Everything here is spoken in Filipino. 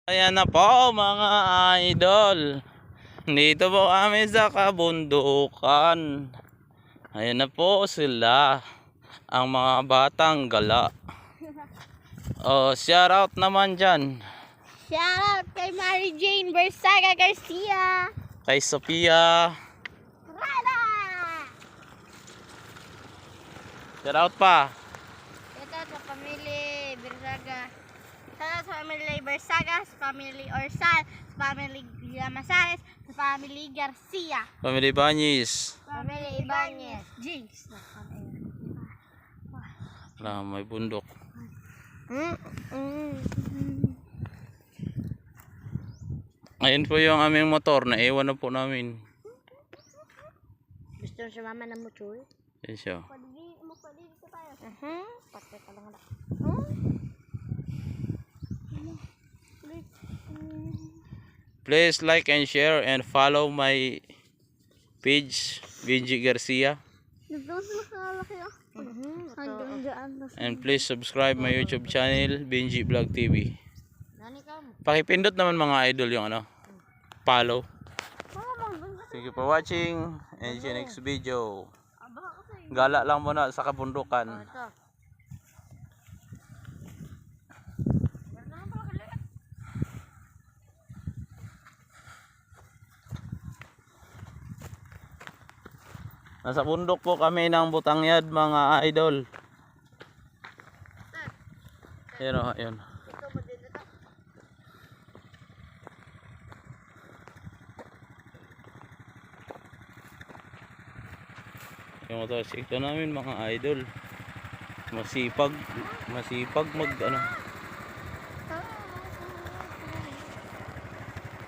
Ayan na po mga idol. Dito po kami sa kabundukan. Ayan na po sila. Ang mga batang gala. Oh, shout out naman dyan. Shout out kay Mary Jane Bersaga Garcia. Kay Sophia. Rada! Shout out pa. Shout out sa family Bersaga. Shout out sa family Bersaga, sa family Orsal, sa family Llamazares, sa family Garcia. Family Banyis. Family Ibanez. Jinx. Wala, may bundok. Ayun po yung aming motor. Naiwan na po namin. Gusto mo si mama na muchoy? Yan siya. Magpaligid ka tayo. Patay ka lang na. Please like and share and follow my page, Benji Garcia. And please subscribe my YouTube channel, Benji Vlog TV. Pakipindot naman mga idol yung follow. Thank you for watching and see you next video. Gala lang muna sa kabundukan. Nasa bundok po kami ng Butangyad mga idol. Ayun o, ayun. Yung motorsiklo namin mga idol. Masipag mag